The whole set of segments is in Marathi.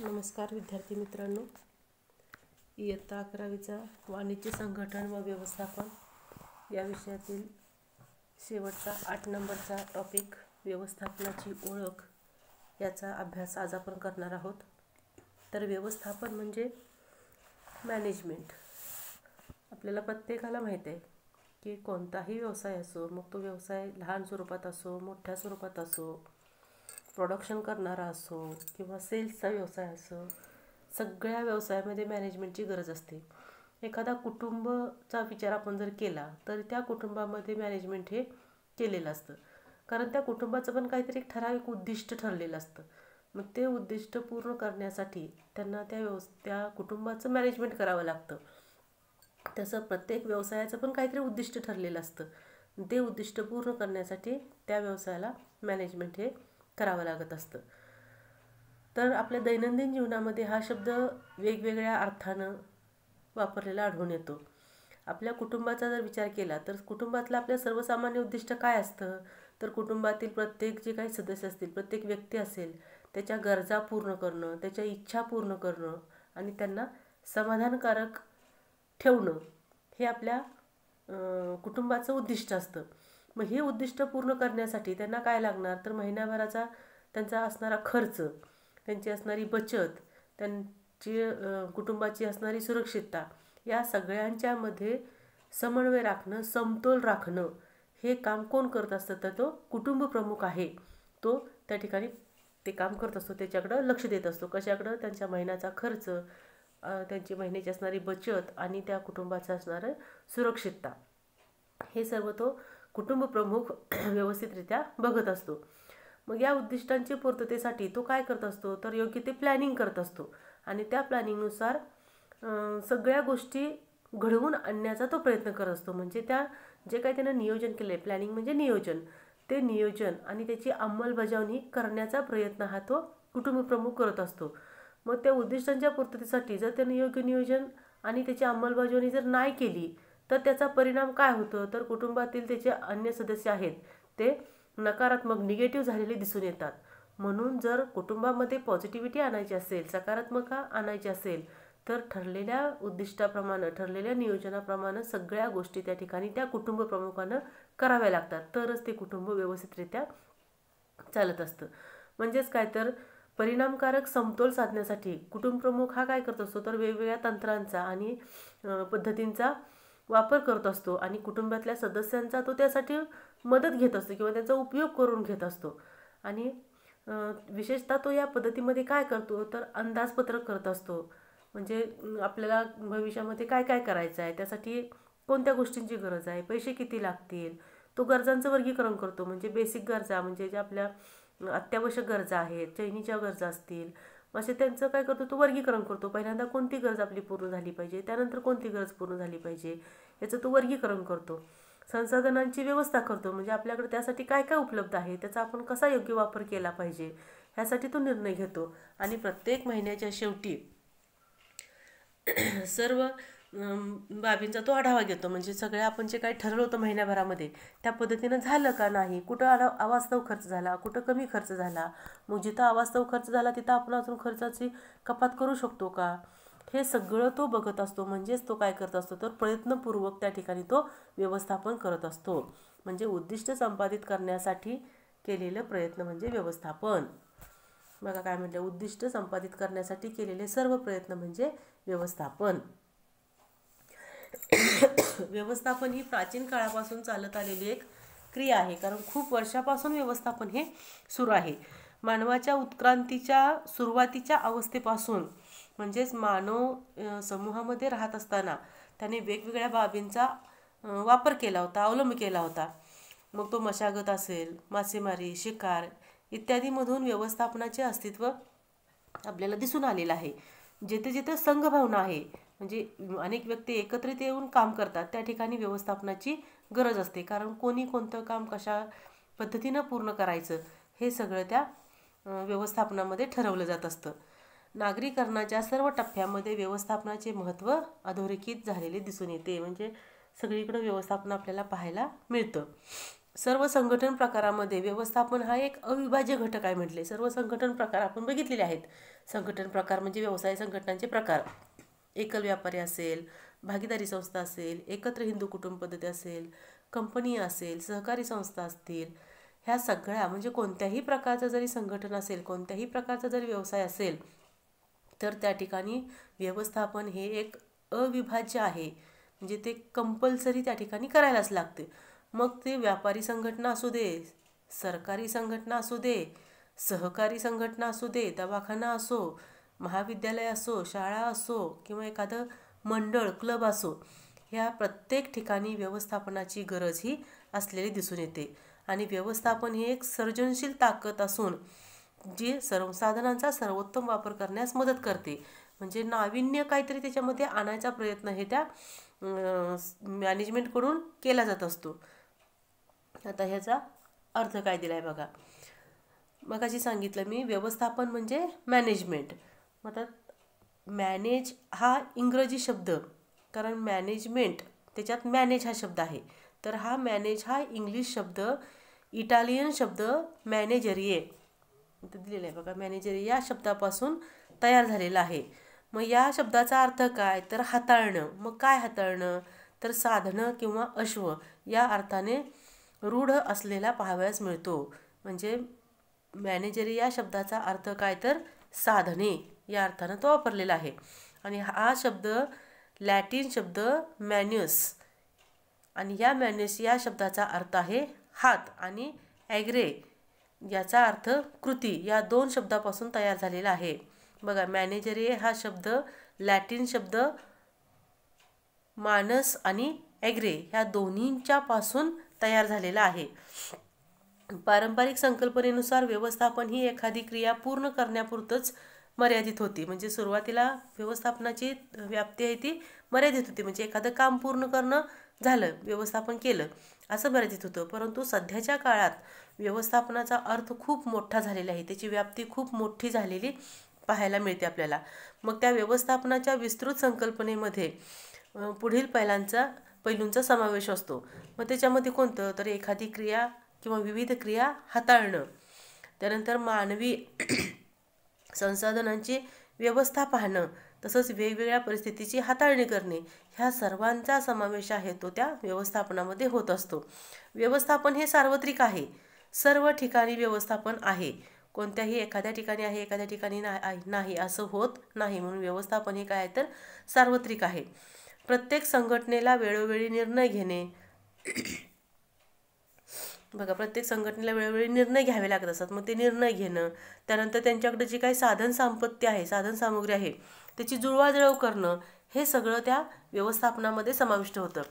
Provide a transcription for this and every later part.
नमस्कार विद्यार्थी मित्रांनो, इयत्ता 11वीचा वाणिज्य संघटन व व्यवस्थापन या विषयातील शेवटचा 8 नंबरचा टॉपिक व्यवस्थापनाची ओळख याचा अभ्यास आज आपण करणार आहोत. तर व्यवस्थापन म्हणजे मॅनेजमेंट. आपल्याला प्रत्येकाला माहीत आहे की कोणताही व्यवसाय असो, मग तो व्यवसाय लहान स्वरूपात असो, मोठ्या स्वरूपात असो, प्रोडक्शन करणारा असो किंवा सेल्सचा व्यवसाय असो, सगळ्या व्यवसायामध्ये मॅनेजमेंटची गरज असते. एखादा कुटुंबचा विचार आपण जर केला तर त्या कुटुंबामध्ये मॅनेजमेंट हे केलेलं असतं, कारण त्या कुटुंबाचं पण काहीतरी एक ठराविक उद्दिष्ट ठरलेलं असतं. मग ते उद्दिष्ट पूर्ण करण्यासाठी त्यांना त्या कुटुंबाचं मॅनेजमेंट करावं लागतं. तसं प्रत्येक व्यवसायाचं पण काहीतरी उद्दिष्ट ठरलेलं असतं. ते उद्दिष्ट पूर्ण करण्यासाठी त्या व्यवसायाला मॅनेजमेंट हे करावं लागत असतं. तर आपल्या दैनंदिन जीवनामध्ये हा शब्द वेगवेगळ्या अर्थानं वापरलेला आढळून येतो. आपल्या कुटुंबाचा जर विचार केला तर कुटुंबातलं आपल्या सर्वसामान्य उद्दिष्ट काय असतं, तर कुटुंबातील प्रत्येक जे काही सदस्य असतील, प्रत्येक व्यक्ती असेल, त्याच्या गरजा पूर्ण करणं, त्याच्या इच्छा पूर्ण करणं आणि त्यांना समाधानकारक ठेवणं हे आपल्या कुटुंबाचं उद्दिष्ट असतं. मग हे उद्दिष्ट पूर्ण करण्यासाठी त्यांना काय लागणार, तर महिन्याभराचा त्यांचा असणारा खर्च, त्यांची असणारी बचत, त्यांची कुटुंबाची असणारी सुरक्षितता, या सगळ्यांच्यामध्ये समन्वय राखणं, समतोल राखणं हे काम कोण करत असतं, तर तो कुटुंब प्रमुख आहे. तो त्या ठिकाणी ते काम करत असतो, त्याच्याकडं लक्ष देत असतो. कशाकडं? त्यांच्या महिन्याचा खर्च, त्यांची महिन्याची असणारी बचत आणि त्या कुटुंबाचं असणारं सुरक्षितता, हे सर्व तो कुटुंब प्रमुख व्यवस्थितरित्या बघत असतो. मग या उद्दिष्टांच्या पूर्ततेसाठी तो काय करत असतो, तर योग्य ते प्लॅनिंग करत असतो आणि त्या प्लॅनिंगनुसार सगळ्या गोष्टी घडवून आणण्याचा तो प्रयत्न करत असतो. म्हणजे त्या जे काही त्यानं नियोजन केलं आहे, प्लॅनिंग म्हणजे नियोजन, ते नियोजन आणि त्याची अंमलबजावणी करण्याचा प्रयत्न हा तो कुटुंब प्रमुख करत असतो. मग त्या उद्दिष्टांच्या पूर्ततेसाठी जर त्याने योग्य नियोजन आणि त्याची अंमलबजावणी जर नाही केली तर त्याचा परिणाम काय होतो, तर कुटुंबातील त्याचे अन्य सदस्य आहेत ते नकारात्मक, निगेटिव्ह झालेले दिसून येतात. म्हणून जर कुटुंबामध्ये पॉझिटिव्हिटी आणायची असेल, सकारात्मकता आणायची असेल, तर ठरलेल्या उद्दिष्टाप्रमाणे, ठरलेल्या नियोजनाप्रमाणे सगळ्या गोष्टी त्या ठिकाणी त्या कुटुंब प्रमुखानं कराव्या लागतात. तरच ते कुटुंब व्यवस्थितरित्या चालत असतं. म्हणजेच काय, तर परिणामकारक समतोल साधण्यासाठी कुटुंब प्रमुख हा काय करत असतो, तर वेगवेगळ्या तंत्रांचा आणि पद्धतींचा वापर करत असतो आणि कुटुंबातल्या सदस्यांचा तो त्यासाठी मदत घेत असतो किंवा त्याचा उपयोग करून घेत असतो. आणि विशेषतः तो या पद्धतीमध्ये काय करतो, तर अंदाजपत्रक करत असतो. म्हणजे आपल्याला भविष्यामध्ये काय काय करायचं आहे, त्यासाठी कोणत्या गोष्टींची गरज आहे, पैसे किती लागतील, तो गरजांचं वर्गीकरण करतो. म्हणजे बेसिक गरजा, म्हणजे ज्या आपल्या अत्यावश्यक गरजा आहेत, चैनीच्या गरजा असतील, असे त्यांचं काय करतो, तो वर्गीकरण करतो. पहिल्यांदा कोणती गरज आपली पूर्ण झाली पाहिजे, त्यानंतर कोणती गरज पूर्ण झाली पाहिजे, याचं तो वर्गीकरण करतो. संसाधनांची व्यवस्था करतो, म्हणजे आपल्याकडे त्यासाठी काय काय उपलब्ध आहे, त्याचा आपण कसा योग्य वापर केला पाहिजे, ह्यासाठी तो निर्णय घेतो. आणि प्रत्येक महिन्याच्या शेवटी सर्व बाबींचा तो आढावा घेतो. म्हणजे सगळ्या आपण जे काही ठरवलं होतं महिन्याभरामध्ये त्या पद्धतीनं झालं का नाही, कुठं अवास्तव खर्च झाला, कुठं कमी खर्च झाला, मग जिथं अवास्तव खर्च झाला तिथं आपण अजून खर्चाची कपात करू शकतो का, हे सगळं तो बघत असतो. म्हणजेच तो काय करत असतो, तर प्रयत्नपूर्वक त्या ठिकाणी तो व्यवस्थापन करत असतो. म्हणजे उद्दिष्ट संपादित करण्यासाठी केलेलं प्रयत्न म्हणजे व्यवस्थापन. बघा काय म्हटलं, उद्दिष्ट संपादित करण्यासाठी केलेले सर्व प्रयत्न म्हणजे व्यवस्थापन. व्यवस्थापन ही प्राचीन काळापासून चालत आलेली एक क्रिया आहे, कारण खूप वर्षापासून व्यवस्थापन हे सुरू आहे. मानवाच्या उत्क्रांतीच्या सुरुवातीच्या अवस्थेपासून, म्हणजेच मानव समूहामध्ये राहत असताना त्याने वेगवेगळ्या बाबींचा वापर केला होता, अवलंब केला होता. मग तो मशागत असेल, मासेमारी, शिकार इत्यादीमधून व्यवस्थापनाचे अस्तित्व आपल्याला दिसून आलेलं आहे. जिथे जिथे संघभावना आहे, म्हणजे अनेक व्यक्ती एकत्रित येऊन काम करतात, त्या ठिकाणी व्यवस्थापनाची गरज असते. कारण कोणी कोणतं काम कशा पद्धतीनं पूर्ण करायचं हे सगळं त्या व्यवस्थापनामध्ये ठरवलं जात असतं. नागरीकरणाच्या सर्व टप्प्यामध्ये व्यवस्थापनाचे महत्त्व अधोरेखित झालेले दिसून येते. म्हणजे सगळीकडे व्यवस्थापन आपल्याला पाहायला मिळतं. सर्व संघटन प्रकारामध्ये व्यवस्थापन हा एक अविभाज्य घटक आहे म्हटले. सर्व संघटन प्रकार आपण बघितलेले आहेत. संघटन प्रकार म्हणजे व्यवसाय संघटनांचे प्रकार. एकल व्यापारी असेल, भागीदारी संस्था असेल, एकत्र हिंदू कुटुंब पद्धती असेल, कंपनी असेल, सहकारी संस्था असतील, ह्या सगळ्या म्हणजे कोणत्याही प्रकारचं जरी संघटन असेल, कोणत्याही प्रकारचा जरी व्यवसाय असेल, तर त्या ठिकाणी व्यवस्थापन हे एक अविभाज्य आहे. म्हणजे ते कंपल्सरी त्या ठिकाणी करायलाच लागते. मग ते व्यापारी संघटना असू दे, सरकारी संघटना असू दे, सहकारी संघटना असू दे, दवाखाना असो, महाविद्यालय असो, शाळा असो किंवा एखादं मंडळ क्लब असो, ह्या प्रत्येक ठिकाणी व्यवस्थापनाची गरज ही असलेली दिसून येते. आणि व्यवस्थापन ही एक सर्जनशील ताकद असून जी संसाधनांचा सर्वोत्तम वापर करण्यास मदत करते. म्हणजे नाविन्य काहीतरी त्याच्यामध्ये आणायचा प्रयत्न हे त्या मॅनेजमेंटकडून केला जात असतो. आता ह्याचा अर्थ काय दिला आहे बघा. मगाशी सांगितलं मी व्यवस्थापन म्हणजे मॅनेजमेंट. आता मॅनेज हा इंग्रजी शब्द, कारण मॅनेजमेंट त्याच्यात मॅनेज हा शब्द आहे, तर हा मॅनेज हा इंग्लिश शब्द इटालियन शब्द मॅनेजरिये दिलेला आहे बघा. मॅनेजरिये या शब्दापासून तयार झालेला आहे. मग या शब्दाचा अर्थ काय तर हाताळणं. मग काय हाताळणं तर साधनं किंवा अश्व या अर्थाने रूढ असलेला पाहावयास मिळतो. म्हणजे मॅनेजरी या शब्दाचा अर्थ काय तर साधने या अर्थानं तो वापरलेला आहे. आणि हा शब्द लॅटिन शब्द मॅन्युस, आणि या मॅन्युस या शब्दाचा अर्थ आहे हात, आणि ॲग्रे याचा अर्थ कृती, या दोन शब्दापासून तयार झालेला आहे. बघा, मॅनेजरी हा शब्द लॅटिन शब्द मानस आणि ॲग्रे ह्या दोन्हींच्या पासून तयार झालेला आहे. पारंपरिक संकल्पनेनुसार व्यवस्थापन ही एखादी क्रिया पूर्ण करण्यापुरतंच मर्यादित होती. म्हणजे सुरुवातीला व्यवस्थापनाची व्याप्ती आहे ती मर्यादित होती. म्हणजे एखादं काम पूर्ण करणं झालं, व्यवस्थापन केलं असं मर्यादित होतं. परंतु सध्याच्या काळात व्यवस्थापनाचा अर्थ खूप मोठा झालेला आहे. त्याची व्याप्ती खूप मोठी झालेली पाहायला मिळते आपल्याला. मग त्या व्यवस्थापनाच्या विस्तृत संकल्पनेमध्ये पुढील पैलूंचा समावेश असतो. मग त्याच्यामध्ये कोणतं तर एखादी क्रिया किंवा विविध क्रिया हाताळणं, त्यानंतर मानवी संसाधनांची व्यवस्था पाहणं, तसंच वेगवेगळ्या परिस्थितीची हाताळणी करणे, ह्या सर्वांचा समावेश आहे तो त्या व्यवस्थापनामध्ये होत असतो. व्यवस्थापन हे सार्वत्रिक आहे. सर्व ठिकाणी व्यवस्थापन आहे. कोणत्याही एखाद्या ठिकाणी आहे, एखाद्या ठिकाणी नाही असं होत नाही. म्हणून व्यवस्थापन हे काय तर सार्वत्रिक आहे. प्रत्येक संघटनेला वेळोवेळी निर्णय घेणे, बघा, प्रत्येक संघटनेला वेळोवेळी निर्णय घ्यावे लागत असतात. मग ते निर्णय घेणं, त्यानंतर त्यांच्याकडे जी काही साधन संपत्ती आहे, साधन सामुग्री आहे, त्याची जुळवाजुळव करणं, हे सगळं त्या व्यवस्थापनामध्ये समाविष्ट होतं.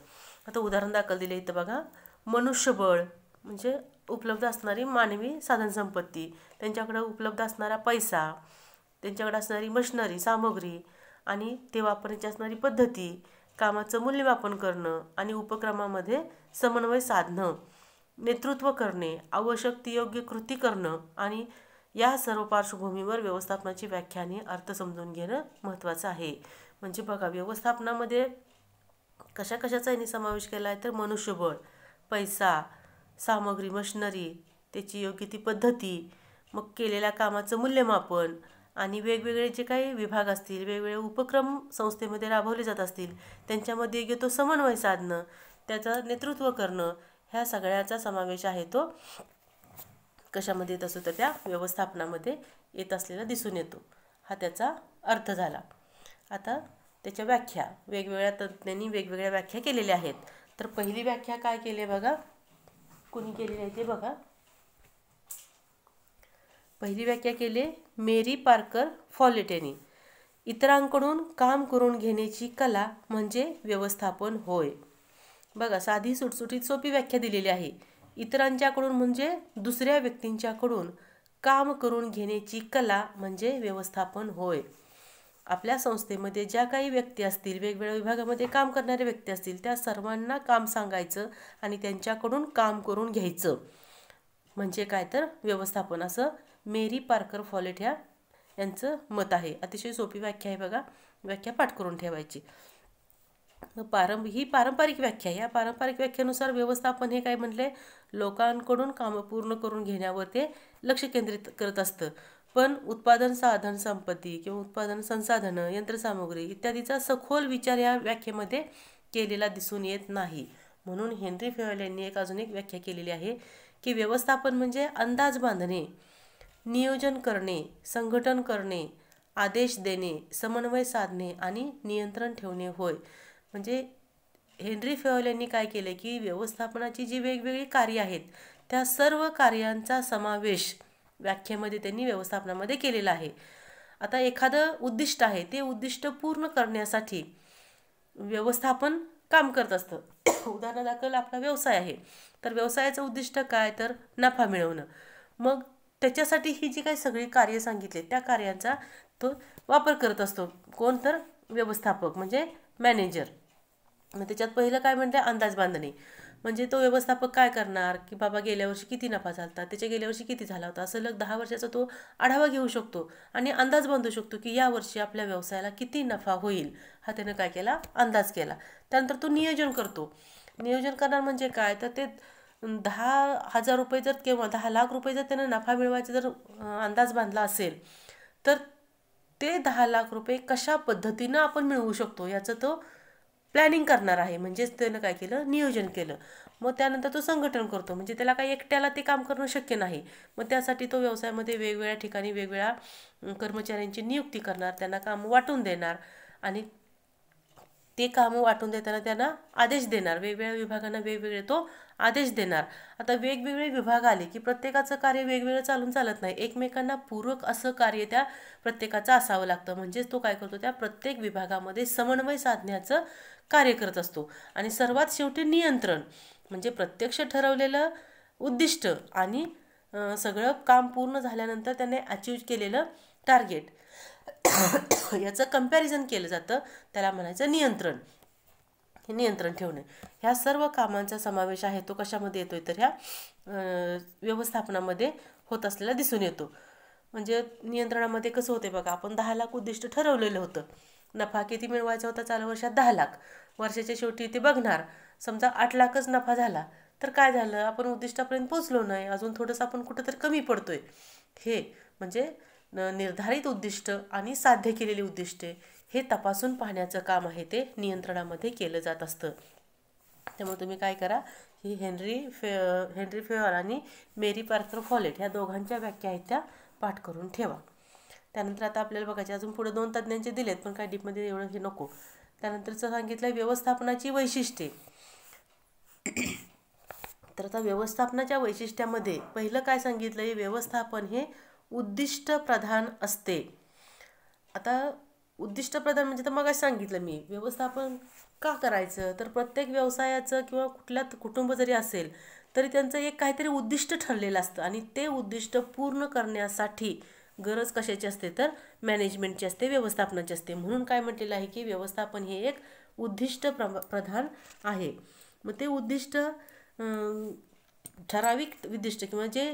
आता उदाहरण दाखल दिले इथं बघा. मनुष्यबळ म्हणजे उपलब्ध असणारी मानवी साधन संपत्ती, त्यांच्याकडे उपलब्ध असणारा पैसा, त्यांच्याकडे असणारी मशिनरी सामग्री, आणि ते वापरण्याची असणारी पद्धती, कामाचं मूल्यमापन करणं आणि उपक्रमामध्ये समन्वय साधणं, नेतृत्व करणे, आवश्यक ती योग्य कृती करणं, आणि या सर्व पार्श्वभूमीवर व्यवस्थापनाची व्याख्या आणि अर्थ समजून घेणं महत्त्वाचं आहे. म्हणजे बघा, व्यवस्थापनामध्ये कशा कशाचा यांनी समावेश केला आहे तर मनुष्यबळ, पैसा, सामग्री, मशिनरी, त्याची योग्य ती पद्धती, मग केलेल्या कामाचं मूल्यमापन, आणि वेगवेगळे जे काही विभाग असतील, वेगवेगळे उपक्रम संस्थेमध्ये राबवले जात असतील, त्यांच्यामध्ये योग्य तो समन्वय साधणं, त्याचं नेतृत्व करणं, ह्या सगळ्याचा समावेश आहे तो कशामध्ये येत असतो तर त्या व्यवस्थापनामध्ये येत असलेला दिसून येतो. हा त्याचा अर्थ झाला. आता त्याच्या व्याख्या वेगवेगळ्या तज्ज्ञांनी वेगवेगळ्या व्याख्या केलेल्या आहेत. तर पहिली व्याख्या काय केली आहे बघा, कुणी केलेली आहे ते बघा. पहिली व्याख्या केली मेरी पार्कर फॉलेट यांनी. इतरांकडून काम करून घेण्याची कला म्हणजे व्यवस्थापन होय. बघा, साधी सुटसुटीत सोपी व्याख्या दिलेली आहे. इतरांच्याकडून म्हणजे दुसऱ्या व्यक्तींच्याकडून काम करून घेण्याची कला म्हणजे व्यवस्थापन होय. आपल्या संस्थेमध्ये ज्या काही व्यक्ती असतील, वेगवेगळ्या विभागामध्ये काम करणारे व्यक्ती असतील, त्या सर्वांना काम सांगायचं आणि त्यांच्याकडून काम करून घ्यायचं म्हणजे काय तर व्यवस्थापन, असं मेरी पार्कर फॉलेट यांचं मत आहे. अतिशय सोपी व्याख्या आहे बघा, व्याख्या पाठ करून ठेवायची. ही पारंपरिक व्याख्या. या पारंपरिक व्याख्येनुसार व्यवस्थापन हे काय म्हटले लोकांकडून कामं पूर्ण करून घेण्यावर ते लक्ष केंद्रित करत असतं. पण उत्पादन साधन संपत्ती किंवा उत्पादन संसाधनं, यंत्रसामुग्री इत्यादीचा सखोल विचार या व्याख्येमध्ये केलेला दिसून येत नाही. म्हणून हेनरी फेयल यांनी अजून एक व्याख्या केलेली आहे की व्यवस्थापन म्हणजे अंदाज बांधणे, नियोजन करणे, संघटन करणे, आदेश देणे, समन्वय साधणे आणि नियंत्रण ठेवणे होय. म्हणजे हेनरी फेयल यांनी काय केले की व्यवस्थापनाची जी वेगवेगळी कार्य आहेत त्या सर्व कार्यांचा समावेश व्याख्येमध्ये त्यांनी व्यवस्थापनामध्ये केलेला आहे. आता एखादं उद्दिष्ट आहे, ते उद्दिष्ट पूर्ण करण्यासाठी व्यवस्थापन काम करत असतं. उदाहरणादाखल आपला व्यवसाय आहे, तर व्यवसायाचं उद्दिष्ट काय, तर नफा मिळवणं. मग त्याच्यासाठी ही जी काही सगळी कार्य सांगितले त्या कार्यांचा तो वापर करत असतो. कोण, तर व्यवस्थापक म्हणजे मॅनेजर. मग त्याच्यात पहिलं काय म्हणते, अंदाज बांधणे. म्हणजे तो व्यवस्थापक काय करणार की बाबा गेल्या वर्षी किती नफा झाला होता, त्याच्या गेल्या वर्षी किती झाला होता, सलग 10 वर्षाचा तो आढावा घेऊ शकतो आणि अंदाज बांधू शकतो की या वर्षी आपल्या व्यवसायाला किती नफा होईल. हा त्यानं काय केला, अंदाज केला. त्यानंतर तो नियोजन करतो. नियोजन करणार म्हणजे काय, तर ते 10,000 रुपये जर किंवा 10 लाख रुपये जर त्यानं नफा मिळवायचा जर अंदाज बांधला असेल तर ते 10 लाख रुपये कशा पद्धतीनं आपण मिळवू शकतो याचं तो प्लॅनिंग करणार आहे. म्हणजेच त्यानं काय केलं, नियोजन केलं. मग त्यानंतर तो संघटन करतो. म्हणजे त्याला काही एकट्याला ते काम करणं शक्य नाही. मग त्यासाठी तो व्यवसायामध्ये वेगवेगळ्या ठिकाणी वेगवेगळ्या कर्मचाऱ्यांची नियुक्ती करणार, त्यांना काम वाटून देणार आणि ते कामं वाटून देताना त्यांना आदेश देणार. वेगवेगळ्या विभागांना वेगवेगळे तो आदेश देणार. आता वेगवेगळे विभाग आले की प्रत्येकाचं कार्य वेगवेगळं चालून चालत नाही. एकमेकांना पूरक असं कार्य त्या प्रत्येकाचं असावं लागतं. म्हणजेच तो काय करतो, त्या प्रत्येक विभागामध्ये समन्वय साधण्याचं कार्य करत असतो. आणि सर्वात शेवटी नियंत्रण म्हणजे प्रत्यक्ष ठरवलेलं उद्दिष्ट आणि सगळं काम पूर्ण झाल्यानंतर त्याने अचीव्ह केलेलं टार्गेट याचं कंपॅरिझन केलं जातं. त्याला म्हणायचं नियंत्रण. हे नियंत्रण ठेवणे. ह्या सर्व कामांचा समावेश आहे तो कशामध्ये येतोय, तर ह्या व्यवस्थापनामध्ये होत असलेला दिसून येतो. म्हणजे नियंत्रणामध्ये कसं होते बघा, आपण 10 लाख उद्दिष्ट ठरवलेलं होतं. नफा किती मिळवायचा होता चालू वर्षात, 10 लाख. वर्षाच्या शेवटी ते बघणार, समजा 8 लाखच नफा झाला तर काय झालं, आपण उद्दिष्टापर्यंत पोचलो नाही, अजून थोडंसं आपण कुठंतरी कमी पडतोय. हे म्हणजे निर्धारित उद्दिष्ट आणि साध्य केलेली उद्दिष्टे हे तपासून पाहण्याचं काम आहे ते नियंत्रणामध्ये केलं जात असतं. त्यामुळे तुम्ही काय करा, ही हेनरी फेयल आणि मेरी पार्कर फॉलेट ह्या दोघांच्या व्याख्या आहेत त्या पाठ करून ठेवा. त्यानंतर आता आपल्याला बघायचे अजून पुढे 2 तज्ज्ञांचे दिलेत, पण काय डीपमध्ये एवढं हे नको. त्यानंतरचं सांगितलं व्यवस्थापनाची वैशिष्ट्ये. तर आता व्यवस्थापनाच्या वैशिष्ट्यामध्ये पहिलं काय सांगितलं, हे व्यवस्थापन हे उद्दिष्ट प्रधान असते. आता उद्दिष्ट प्रधान म्हणजे तर मग सांगितलं मी, व्यवस्थापन का करायचं, तर प्रत्येक व्यवसायाचं किंवा कुठल्या कुटुंब जरी असेल तरी त्यांचं एक काहीतरी उद्दिष्ट ठरलेलं असतं आणि ते उद्दिष्ट पूर्ण करण्यासाठी गरज कशाची असते, तर मॅनेजमेंटची असते, व्यवस्थापनाची असते. म्हणून काय म्हटलेलं आहे की व्यवस्थापन हे एक उद्दिष्ट प्रधान आहे. मग ते उद्दिष्ट ठराविक उद्दिष्ट किंवा जे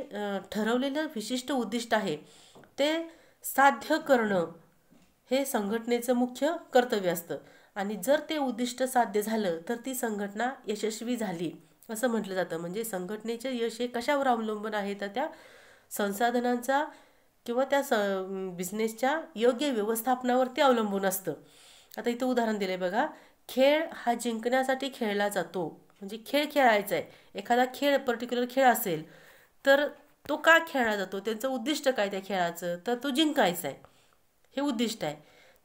ठरवलेलं विशिष्ट उद्दिष्ट आहे ते साध्य करणं हे संघटनेचं मुख्य कर्तव्य असतं. आणि जर ते उद्दिष्ट साध्य झालं तर ती संघटना यशस्वी झाली असं म्हटलं जातं. म्हणजे संघटनेचे यश हे कशावर अवलंबून आहे, तर त्या संसाधनांचा किंवा त्या बिझनेसच्या योग्य व्यवस्थापनावरती अवलंबून असतं. आता इथं उदाहरण दिले बघा, खेळ हा जिंकण्यासाठी खेळला जातो. म्हणजे खेळ खेळायचा आहे, एखादा खेळ पर्टिक्युलर खेळ असेल तर तो का खेळला जातो, त्यांचं उद्दिष्ट काय त्या खेळाचं, तर तो जिंकायचा आहे, हे उद्दिष्ट आहे.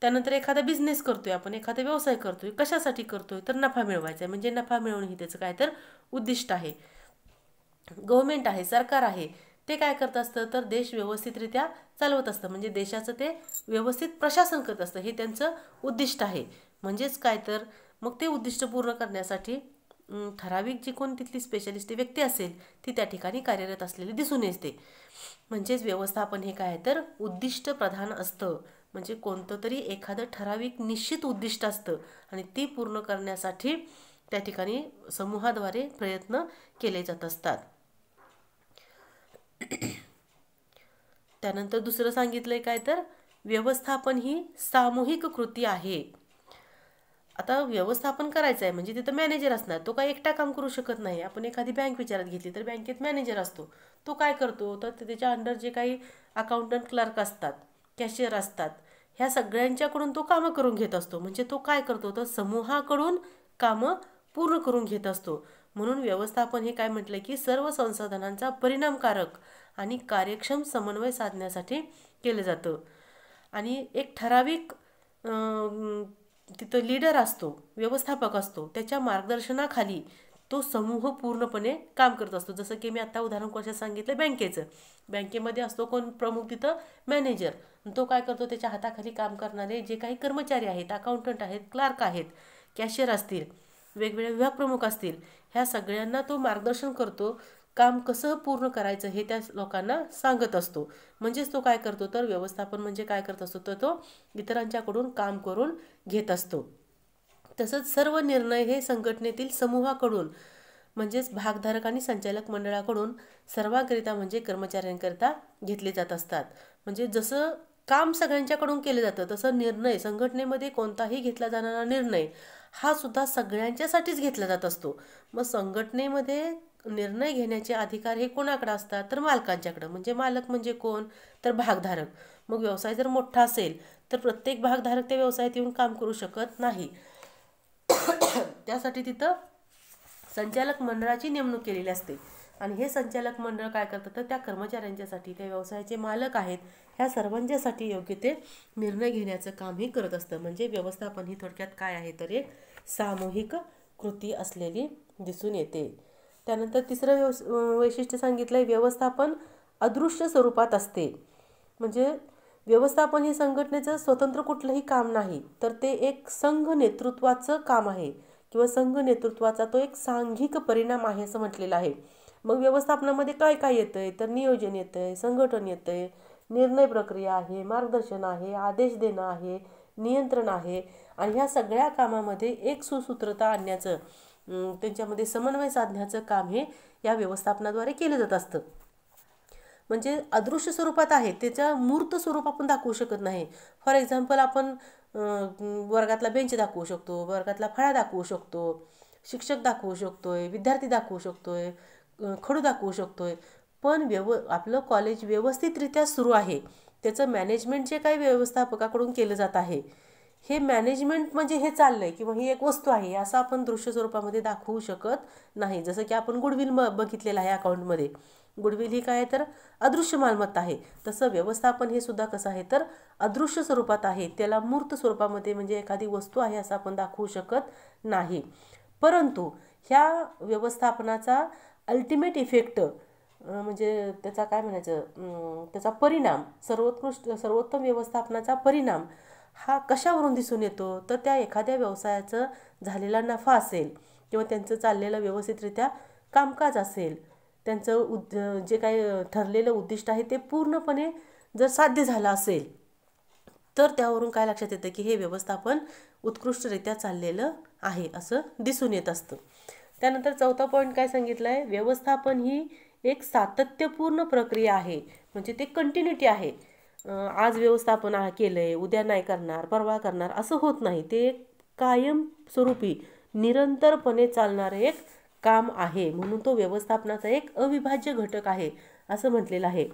त्यानंतर एखादा बिझनेस करतोय आपण, एखादा व्यवसाय करतोय, कशासाठी करतोय, तर नफा मिळवायचा आहे, म्हणजे नफा मिळवणं हे त्याचं काय तर उद्दिष्ट आहे. गव्हर्नमेंट आहे, सरकार आहे, ते काय करत असतं, तर देश व्यवस्थितरित्या चालवत असतं. म्हणजे देशाचं ते व्यवस्थित प्रशासन करत असतं, हे त्यांचं उद्दिष्ट आहे. म्हणजेच काय तर मग ते उद्दिष्ट पूर्ण करण्यासाठी ठराविक जी कोण तिथली स्पेशलिस्ट व्यक्ती असेल ती त्या ठिकाणी कार्यरत असलेली दिसून येते. म्हणजेच व्यवस्थापन हे काय तर उद्दिष्ट प्रधान असतं. म्हणजे कोणतं तरी एखादं ठराविक निश्चित उद्दिष्ट असतं आणि ती पूर्ण करण्यासाठी त्या ठिकाणी समूहाद्वारे प्रयत्न केले जात असतात. त्यानंतर दुसरं सांगितलंय काय तर व्यवस्थापन ही सामूहिक कृती आहे. आता व्यवस्थापन करायचं आहे म्हणजे तिथं मॅनेजर असणार, तो काय एकटा काम करू शकत नाही. आपण एखादी बँक विचारात घेतली तर बँकेत मॅनेजर असतो, तो काय करतो तर त्याच्या अंडर जे काही अकाउंटंट क्लर्क असतात, कॅशियर असतात, ह्या सगळ्यांच्याकडून तो कामं करून घेत असतो. म्हणजे तो काय करतो तर समूहाकडून कामं पूर्ण करून घेत असतो. म्हणून व्यवस्थापन हे काय म्हटलं की सर्व संसाधनांचा परिणामकारक आणि कार्यक्षम समन्वय साधण्यासाठी केलं जातं. आणि एक ठराविक तिथं लीडर असतो, व्यवस्थापक असतो, त्याच्या मार्गदर्शनाखाली तो समूह पूर्णपणे काम करत असतो. जसं की मी आत्ता उदाहरण कशा सांगितलं बँकेचं, बँकेमध्ये असतो कोण प्रमुख तिथं मॅनेजर, तो काय करतो त्याच्या हाताखाली काम करणारे जे काही कर्मचारी आहेत, अकाउंटंट आहेत, क्लार्क आहेत, कॅशियर असतील, वेगवेगळे विभाग प्रमुख असतील, ह्या सगळ्यांना तो मार्गदर्शन करतो. काम कसं पूर्ण करायचं हे त्या लोकांना सांगत असतो. म्हणजेच तो काय करतो तर व्यवस्थापन म्हणजे काय करत असतो तर तो इतरांच्याकडून काम करून घेत असतो. तसंच सर्व निर्णय हे संघटनेतील समूहाकडून म्हणजेच भागधारक आणि संचालक मंडळाकडून सर्वांकरिता म्हणजे कर्मचाऱ्यांकरिता घेतले जात असतात. म्हणजे जसं काम सगळ्यांच्याकडून केलं जातं तसं निर्णय संघटनेमध्ये कोणताही घेतला जाणारा निर्णय हा सुद्धा सगळ्यांच्यासाठीच घेतला जात असतो. मग संघटनेमध्ये निर्णय घेण्याचे अधिकार हे कोणाकडे असतात तर मालकांच्याकडं. म्हणजे मालक म्हणजे कोण तर भागधारक. मग व्यवसाय जर मोठा असेल तर प्रत्येक भागधारक त्या व्यवसायात येऊन काम करू शकत नाही. त्यासाठी तिथं संचालक मंडळाची नेमणूक केलेली असते. आणि हे संचालक मंडळ काय करतं तर त्या कर्मचाऱ्यांच्यासाठी, त्या व्यवसायाचे मालक आहेत ह्या सर्वांच्यासाठी योग्य ते निर्णय घेण्याचं काम हे करत असतं. म्हणजे व्यवस्थापन ही थोडक्यात काय आहे तर एक सामूहिक कृती असलेली दिसून येते. त्यानंतर तिसरं वैशिष्ट्य सांगितलं आहे व्यवस्थापन अदृश्य स्वरूपात असते. म्हणजे व्यवस्थापन हे संघटनेचं स्वतंत्र कुठलंही काम नाही, तर ते एक संघ नेतृत्वाचं काम आहे किंवा संघ नेतृत्वाचा तो एक सांघिक परिणाम आहे असं म्हटलेलं आहे. मग व्यवस्थापनामध्ये काय काय येतंय तर नियोजन येतंय, संघटन येतंय, निर्णय प्रक्रिया आहे, मार्गदर्शन आहे, आदेश देणं आहे, नियंत्रण आहे. आणि ह्या सगळ्या कामामध्ये एक सुसूत्रता आणण्याचं, त्यांच्यामध्ये समन्वय साधण्याचं काम हे या व्यवस्थापनाद्वारे केलं जात असतं. म्हणजे अदृश्य स्वरूपात आहे, त्याच्या मूर्त स्वरूप आपण दाखवू शकत नाही. फॉर एक्झाम्पल आपण वर्गातला बेंच दाखवू शकतो, वर्गातला फळा दाखवू शकतो, शिक्षक दाखवू शकतोय, विद्यार्थी दाखवू शकतोय, खडू दाखवू शकतोय. पण आपलं कॉलेज व्यवस्थितरित्या सुरू आहे, त्याचं मॅनेजमेंट जे काही व्यवस्थापकाकडून केलं जात आहे, हे मॅनेजमेंट म्हणजे हे चाललं आहे किंवा ही एक वस्तू आहे असं आपण दृश्य स्वरूपामध्ये दाखवू शकत नाही. जसं की आपण गुडविल बघितलेलं आहे अकाउंटमध्ये, गुडविल ही काय आहे तर अदृश्य मालमत्ता आहे. तसं व्यवस्थापन हे सुद्धा कसं आहे तर अदृश्य स्वरूपात आहे, त्याला मूर्त स्वरूपामध्ये म्हणजे एखादी वस्तू आहे असं आपण दाखवू शकत नाही. परंतु ह्या व्यवस्थापनाचा अल्टिमेट इफेक्ट म्हणजे त्याचा काय म्हणायचं त्याचा परिणाम, सर्वोत्तम व्यवस्थापनाचा परिणाम हा कशावरून दिसून येतो तर त्या एखाद्या व्यवसायाचं झालेला नफा असेल किंवा त्यांचं चाललेलं व्यवस्थितरित्या कामकाज असेल, त्यांचं जे काही ठरलेलं उद्दिष्ट आहे ते पूर्णपणे जर साध्य झालं असेल तर त्यावरून काय लक्षात येतं की हे व्यवस्थापन उत्कृष्टरित्या चाललेलं आहे असं दिसून येत असतं. त्यानंतर चौथा पॉईंट काय सांगितलं आहे, व्यवस्थापन ही एक सातत्यपूर्ण प्रक्रिया आहे. म्हणजे ते कंटिन्युटी आहे. आज व्यवस्थापन केलं आहे, उद्या नाही करणार, परवा करणार असं होत नाही. ते एक कायमस्वरूपी निरंतरपणे चालणारं एक काम आहे. म्हणून तो व्यवस्थापनाचा एक अविभाज्य घटक आहे असं म्हटलेलं आहे.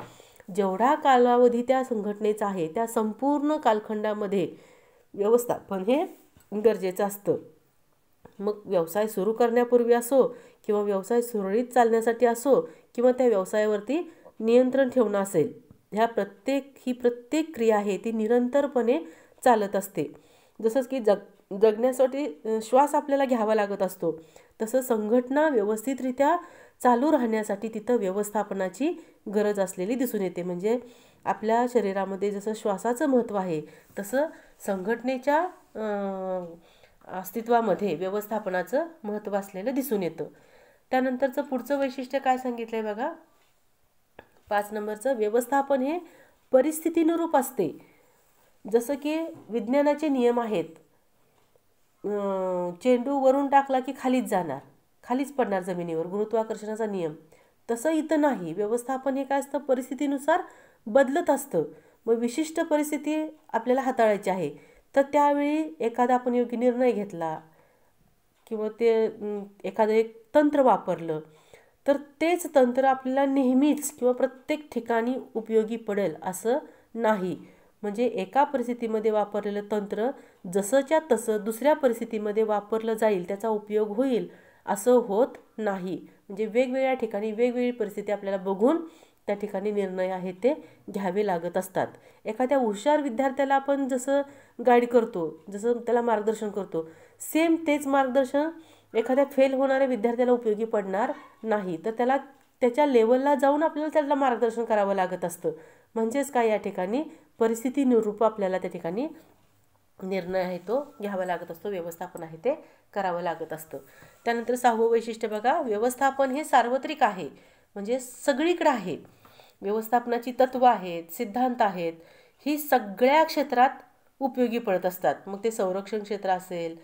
जेवढा कालावधी त्या संघटनेचा आहे त्या संपूर्ण कालखंडामध्ये व्यवस्थापन हे गरजेचं असतं. मग व्यवसाय सुरू करण्यापूर्वी असो किंवा व्यवसाय सुरळीत चालण्यासाठी असो किंवा त्या व्यवसायावरती नियंत्रण ठेवणं असेल, प्रत्येक क्रिया आहे ती निरंतरपणे चालत असते. जसंच की जगण्यासाठी श्वास आपल्याला घ्यावा लागत असतो, तसं संघटना व्यवस्थितरित्या चालू राहण्यासाठी तिथं व्यवस्थापनाची गरज असलेली दिसून येते. म्हणजे आपल्या शरीरामध्ये जसं श्वासाचं महत्त्व आहे तसं संघटनेच्या अस्तित्वामध्ये व्यवस्थापनाचं महत्त्व असलेलं दिसून येतं. त्यानंतरचं पुढचं वैशिष्ट्य काय सांगितलं आहे बघा, 5 नंबरचं, व्यवस्थापन हे परिस्थितीनुरूप असते. जसं की विज्ञानाचे नियम आहेत, चेंडू वरून टाकला की खालीच जाणार, खालीच पडणार जमिनीवर, गुरुत्वाकर्षणाचा नियम. तसं इथं नाही. व्यवस्थापन हे काय असतं परिस्थितीनुसार बदलत असतं. मग विशिष्ट परिस्थिती आपल्याला हाताळायची आहे तर त्यावेळी एखादा आपण योग्य निर्णय घेतला किंवा ते एखादं एक तंत्र वापरलं तर तेच तंत्र आपल्याला नेहमीच किंवा प्रत्येक ठिकाणी उपयोगी पडेल असं नाही. म्हणजे एका परिस्थितीमध्ये वापरलेलं तंत्र जसंच्या तसं दुसऱ्या परिस्थितीमध्ये वापरलं जाईल, त्याचा उपयोग होईल असं होत नाही. म्हणजे वेगवेगळ्या ठिकाणी वेगवेगळी परिस्थिती आपल्याला बघून त्या ठिकाणी निर्णय आहेत ते घ्यावे लागत असतात. एखाद्या हुशार विद्यार्थ्याला आपण जसं गाईड करतो, जसं त्याला मार्गदर्शन करतो, सेम तेच मार्गदर्शन एखाद्या फेल होणाऱ्या विद्यार्थ्याला उपयोगी पडणार नाही. तर त्याला त्याच्या लेवलला जाऊन आपल्याला त्याला मार्गदर्शन करावं लागत असतं. म्हणजेच काय, या ठिकाणी परिस्थितीनुरूप आपल्याला त्या ठिकाणी निर्णय आहे तो घ्यावा लागत असतो, व्यवस्थापन आहे ते करावं लागत असतं. त्यानंतर 6वं वैशिष्ट्य बघा, व्यवस्थापन हे सार्वत्रिक आहे, म्हणजे सगळीकडे आहे. व्यवस्थापनाची तत्त्व आहेत, सिद्धांत आहेत, ही सगळ्या क्षेत्रात उपयोगी पडत असतात. मग ते संरक्षण क्षेत्र असेल,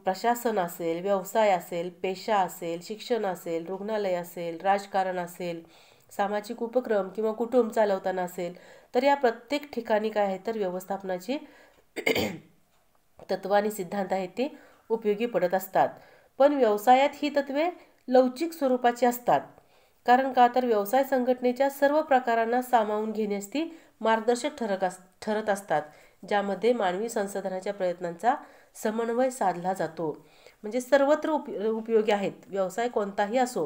प्रशासन असेल, व्यवसाय असेल, पेशा असेल, शिक्षण असेल, रुग्णालय असेल, राजकारण असेल, सामाजिक उपक्रम किंवा कुटुंब चालवताना असेल, तर या प्रत्येक ठिकाणी काय आहे तर व्यवस्थापनाची तत्त्व आणि सिद्धांत आहेत ते उपयोगी पडत असतात. पण व्यवसायात ही तत्त्वे लवचिक स्वरूपाची असतात. कारण का, तर व्यवसाय संघटनेच्या सर्व प्रकारांना सामावून घेण्यास ती मार्गदर्शक ठरत असतात, ज्यामध्ये मानवी संसाधनाच्या प्रयत्नांचा समन्वय साधला जातो. म्हणजे सर्वत्र उपयोगी आहेत. व्यवसाय कोणताही असो,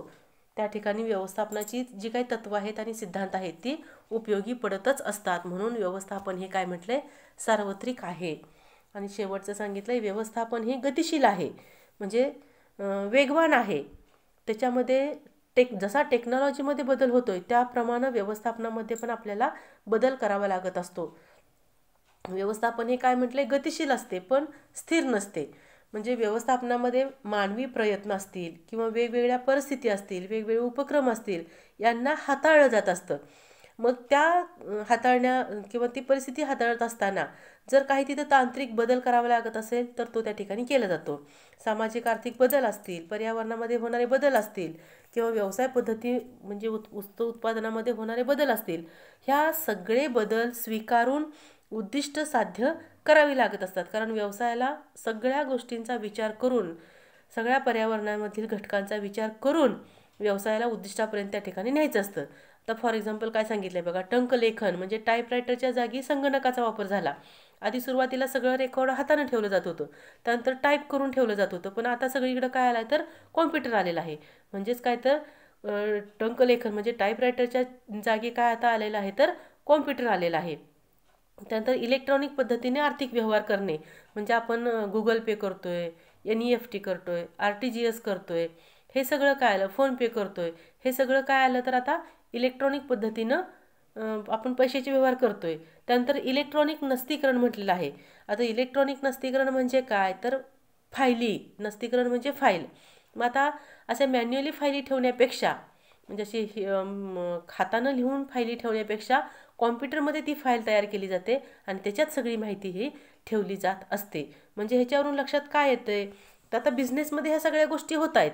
त्या ठिकाणी व्यवस्थापनाची जी काही तत्त्व आहेत आणि सिद्धांत आहेत ती उपयोगी पडतच असतात. म्हणून व्यवस्थापन हे काय म्हटलंय, सार्वत्रिक आहे. आणि शेवटचं सांगितलंय, व्यवस्थापन हे गतिशील आहे, म्हणजे वेगवान आहे. त्याच्यामध्ये जसा टेक्नॉलॉजीमध्ये बदल होतोय त्याप्रमाणे व्यवस्थापनामध्ये पण आपल्याला बदल करावा लागत असतो. व्यवस्थापन हे काय म्हटलंय, गतिशील असते पण स्थिर नसते. म्हणजे व्यवस्थापनामध्ये मानवी प्रयत्न असतील किंवा वेगवेगळ्या परिस्थिती असतील, वेगवेगळे उपक्रम असतील, यांना हाताळलं जात असतं. मग त्या हाताळण्या किंवा ती परिस्थिती हाताळत असताना जर काही तिथं तांत्रिक बदल करावा लागत असेल तर तो त्या ठिकाणी केला जातो. सामाजिक आर्थिक बदल असतील, पर्यावरणामध्ये होणारे बदल असतील किंवा व्यवसाय पद्धती म्हणजे उत्पादनामध्ये होणारे बदल असतील, ह्या सगळे बदल स्वीकारून उद्दिष्ट साध्य करावी लागत असतात. कारण व्यवसायाला सगळ्या गोष्टींचा विचार करून, सगळ्या पर्यावरणामधील घटकांचा विचार करून व्यवसायाला उद्दिष्टापर्यंत त्या ठिकाणी न्यायचं असतं. तर फॉर एक्झाम्पल काय सांगितलं आहे बघा, टंकलेखन म्हणजे टाईपरायटरच्या जागी संगणकाचा वापर झाला. आधी सुरुवातीला सगळं रेकॉर्ड हातानं ठेवलं जात होतं, त्यानंतर टाईप करून ठेवलं जात होतं. पण आता सगळीकडे काय आलं आहे तर कॉम्प्युटर आलेला आहे. म्हणजेच काय तर टंकलेखन म्हणजे टाईपरायटरच्या जागी काय आता आलेलं आहे तर कॉम्प्युटर आलेला आहे. त्यानंतर इलेक्ट्रॉनिक पद्धतीने आर्थिक व्यवहार करणे, म्हणजे आपण गुगल पे करतोय, NEFT करतोय, RTGS करतोय, हे सगळं काय आलं, फोनपे करतोय, हे सगळं काय आलं तर आता इलेक्ट्रॉनिक पद्धतीनं आपण पैशाचे व्यवहार करतोय. त्यानंतर इलेक्ट्रॉनिक नस्तीकरण म्हटलेलं आहे. आता इलेक्ट्रॉनिक नस्तीकरण म्हणजे काय तर फायली नस्तीकरण म्हणजे फाईल. मग आता असे मॅन्युअली फायली ठेवण्यापेक्षा, म्हणजे अशी हातानं लिहून फायली ठेवण्यापेक्षा कॉम्प्युटरमध्ये ती फाईल तयार केली जाते आणि त्याच्यात सगळी माहिती ही ठेवली जात असते. म्हणजे ह्याच्यावरून लक्षात काय येतंय तर आता बिझनेसमध्ये ह्या सगळ्या गोष्टी होत आहेत.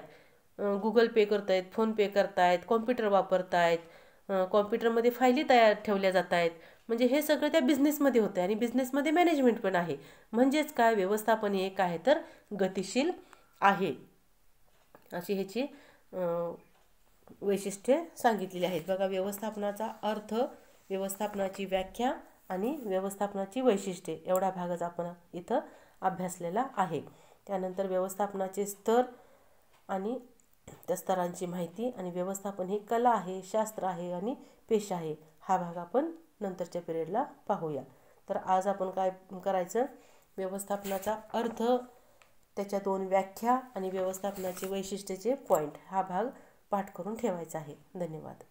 गुगल पे करतायत, फोनपे करतायत, कॉम्प्युटर वापरतायत, कॉम्प्युटरमध्ये फायली तयार ठेवल्या जात आहेत. म्हणजे हे सगळं त्या बिझनेसमध्ये होतं आहे आणि बिझनेसमध्ये मॅनेजमेंट पण आहे. म्हणजेच काय, व्यवस्थापन हे काय आहे तर गतिशील आहे. अशी ह्याची वैशिष्ट्ये सांगितलेली आहेत. बघा, व्यवस्थापनाचा अर्थ, व्यवस्थापनाची व्याख्या आणि व्यवस्थापनाची वैशिष्ट्ये एवढा भागच आपण इथं अभ्यासलेला आहे. त्यानंतर व्यवस्थापनाचे स्तर आणि त्या स्तरांची माहिती आणि व्यवस्थापन ही कला आहे, शास्त्र आहे आणि पेशा आहे, हा भाग आपण नंतरच्या पिरियडला पाहूया. तर आज आपण काय करायचं, व्यवस्थापनाचा अर्थ, त्याच्या 2 व्याख्या आणि व्यवस्थापनाचे वैशिष्ट्याचे पॉईंट हा भाग पाठ करून ठेवायचा आहे. धन्यवाद.